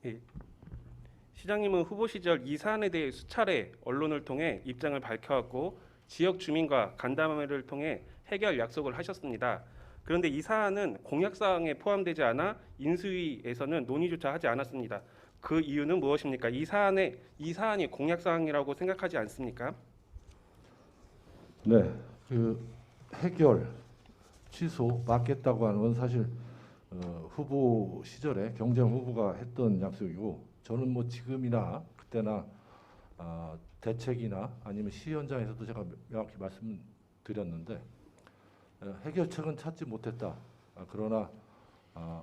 예, 시장님은 후보 시절 이 사안에 대해 수차례 언론을 통해 입장을 밝혀왔고 지역 주민과 간담회를 통해 해결 약속을 하셨습니다. 그런데 이 사안은 공약 사항에 포함되지 않아 인수위에서는 논의조차 하지 않았습니다. 그 이유는 무엇입니까? 이 사안이 공약 사항이라고 생각하지 않습니까? 네, 그 해결 취소 막겠다고 하는 건 사실 후보 시절에 경쟁 후보가 했던 약속이고 저는 뭐 지금이나 그때나 대책이나 아니면 시 현장에서도 제가 명확히 말씀드렸는데 해결책은 찾지 못했다. 그러나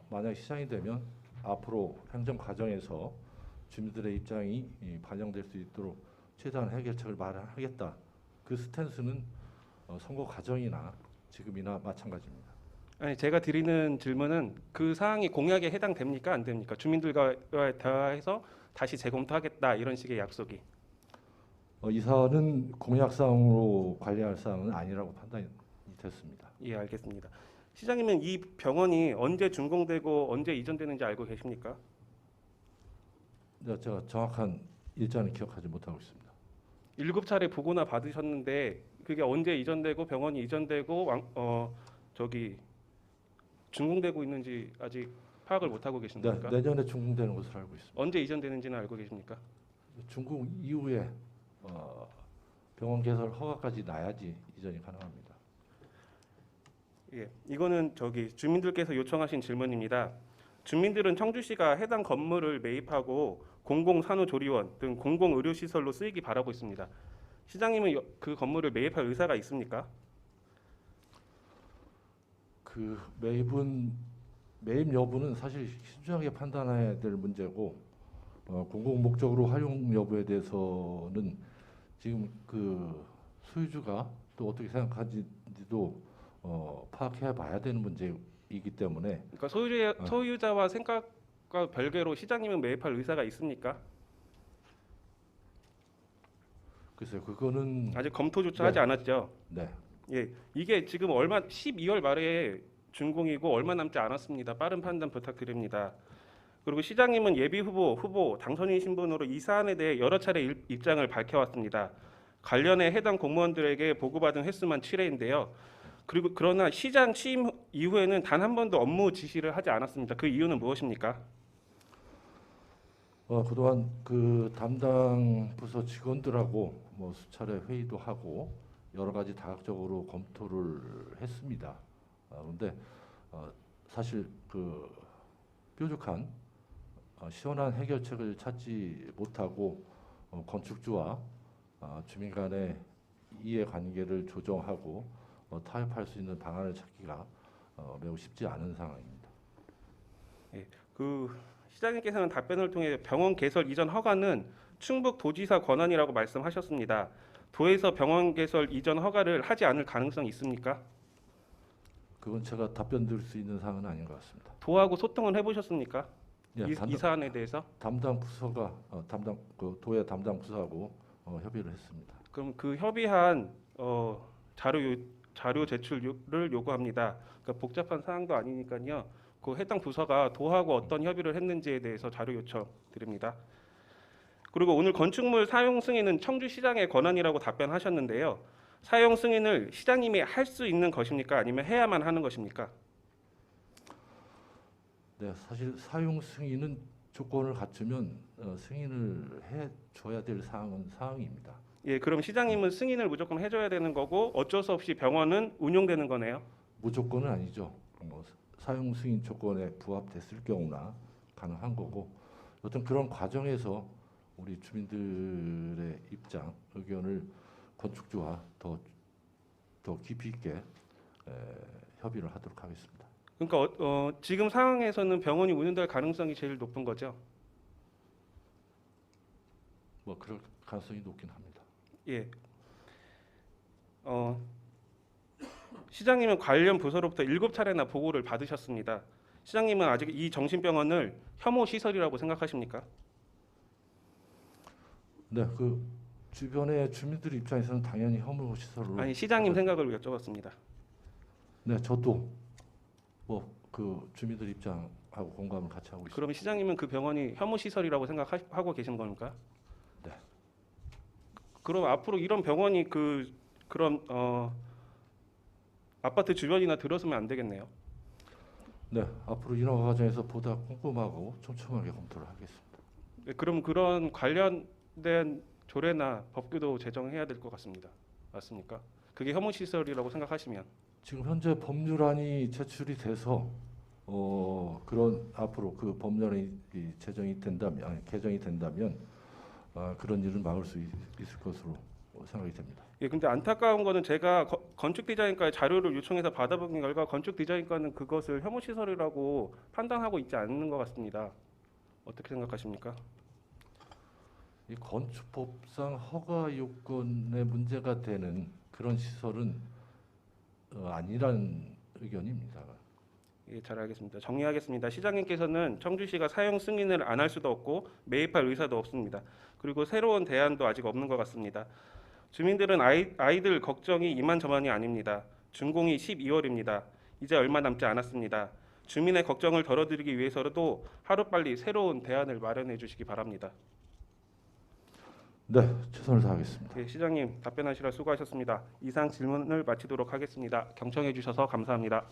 만약 시장이 되면 앞으로 행정 과정에서 주민들의 입장이 반영될 수 있도록 최대한 해결책을 마련하겠다. 그 스탠스는 선거 과정이나 지금이나 마찬가지입니다. 아니, 제가 드리는 질문은 그 사항이 공약에 해당됩니까? 안 됩니까? 주민들과 대화해서 다시 재검토하겠다 이런 식의 약속이. 이 사안은 공약 사항으로 관리할 사항은 아니라고 판단이 됐습니다. 예, 알겠습니다. 시장님은 이 병원이 언제 준공되고 언제 이전되는지 알고 계십니까? 근데 제가 정확한 일자는 기억하지 못하고 있습니다. 7차례 보고나 받으셨는데 그게 언제 이전되고 병원이 이전되고 저기 준공되고 있는지 아직 파악을 못 하고 계신 네, 겁니까? 내년에 준공되는 것으로 알고 있습니다. 언제 이전되는지는 알고 계십니까? 준공 이후에 병원 개설 허가까지 나야지 이전이 가능합니다. 예, 이거는 주민들께서 요청하신 질문입니다. 주민들은 청주시가 해당 건물을 매입하고 공공산후조리원 등 공공의료시설로 쓰이기 바라고 있습니다. 시장님은 그 건물을 매입할 의사가 있습니까? 그 매입 여부는 사실 신중하게 판단해야 될 문제고 공공 목적으로 활용 여부에 대해서는 지금 그 소유주가 또 어떻게 생각하는지도 파악해 봐야 되는 문제이기 때문에 그러니까 어, 소유자와 생각과 별개로 시장님은 매입할 의사가 있습니까? 글쎄요 그거는 아직 검토조차 네, 하지 않았죠. 네. 예, 이게 지금 12월 말에 준공이고 얼마 남지 않았습니다. 빠른 판단 부탁드립니다. 그리고 시장님은 예비 후보 당선인 신분으로 이 사안에 대해 여러 차례 입장을 밝혀왔습니다. 관련해 해당 공무원들에게 보고받은 횟수만 7회인데요. 그러나 시장 취임 이후에는 단 한 번도 업무 지시를 하지 않았습니다. 그 이유는 무엇입니까? 그동안 그 담당 부서 직원들하고 뭐 수차례 회의도 하고 여러 가지 다각적으로 검토를 했습니다. 그런데 사실 그 뾰족한 시원한 해결책을 찾지 못하고 건축주와 주민 간의 이해관계를 조정하고 타협할 수 있는 방안을 찾기가 매우 쉽지 않은 상황입니다. 예, 그 시장님께서는 답변을 통해 병원 개설 이전 허가는 충북 도지사 권한이라고 말씀하셨습니다. 도에서 병원 개설 이전 허가를 하지 않을 가능성이 있습니까? 그건 제가 답변 드릴 수 있는 사항은 아닌 것 같습니다. 도하고 소통을 해보셨습니까? 예, 이 사안에 대해서? 담당 부서가 그 도의 담당 부서하고 협의를 했습니다. 그럼 그 협의한 자료 제출을 요구합니다. 그러니까 복잡한 사항도 아니니까요. 그 해당 부서가 도하고 어떤 협의를 했는지에 대해서 자료 요청 드립니다. 그리고 오늘 건축물 사용 승인은 청주시장의 권한이라고 답변하셨는데요. 사용 승인을 시장님이 할 수 있는 것입니까? 아니면 해야만 하는 것입니까? 네, 사실 사용 승인은 조건을 갖추면 승인을 해 줘야 될 사항입니다. 예, 그럼 시장님은 승인을 무조건 해줘야 되는 거고 어쩔 수 없이 병원은 운용되는 거네요. 무조건은 아니죠. 사용 승인 조건에 부합됐을 경우나 가능한 거고, 어떤 그런 과정에서 우리 주민들의 입장, 의견을 건축주와 더 깊이 있게 협의를 하도록 하겠습니다. 그러니까 지금 상황에서는 병원이 운영될 가능성이 제일 높은 거죠. 뭐 그럴 가능성이 높긴 합니다. 예. 시장님은 관련 부서로부터 7차례나 보고를 받으셨습니다. 시장님은 아직 이 정신병원을 혐오 시설이라고 생각하십니까? 네, 그 주변의 주민들 입장에서는 당연히 혐오 시설로. 아니, 시장님 생각을 여쭤봤습니다. 네, 저도 뭐 그 주민들 입장 하고 공감을 같이 하고 있습니다. 그러면 시장님은 그 병원이 혐오 시설이라고 생각하고 계신 겁니까? 네. 그럼 앞으로 이런 병원이 그런 아파트 주변이나 들어서면 안 되겠네요. 네, 앞으로 인허가 과정에서 보다 꼼꼼하고 촘촘하게 검토를 하겠습니다. 네, 그럼 그런 관련된 조례나 법규도 제정해야 될 것 같습니다. 맞습니까? 그게 혐오 시설이라고 생각하시면 지금 현재 법률안이 제출이 돼서 그런 앞으로 그 법률안이 제정이 된다면 개정이 된다면 그런 일을 막을 수 있을 것으로 생각이 됩니다. 예, 근데 안타까운 거는 제가 건축 디자인과의 자료를 요청해서 받아본 결과 건축 디자인과는 그것을 혐오 시설이라고 판단하고 있지 않는 것 같습니다. 어떻게 생각하십니까? 이 건축법상 허가 요건에 문제가 되는 그런 시설은 아니라는 의견입니다. 예, 잘 알겠습니다. 정리하겠습니다. 시장님께서는 청주시가 사용 승인을 안 할 수도 없고 매입할 의사도 없습니다. 그리고 새로운 대안도 아직 없는 것 같습니다. 주민들은 아이들 걱정이 이만저만이 아닙니다. 준공이 12월입니다. 이제 얼마 남지 않았습니다. 주민의 걱정을 덜어드리기 위해서라도 하루빨리 새로운 대안을 마련해 주시기 바랍니다. 네, 최선을 다하겠습니다. 예, 시장님 답변하시라 수고하셨습니다. 이상 질문을 마치도록 하겠습니다. 경청해 주셔서 감사합니다.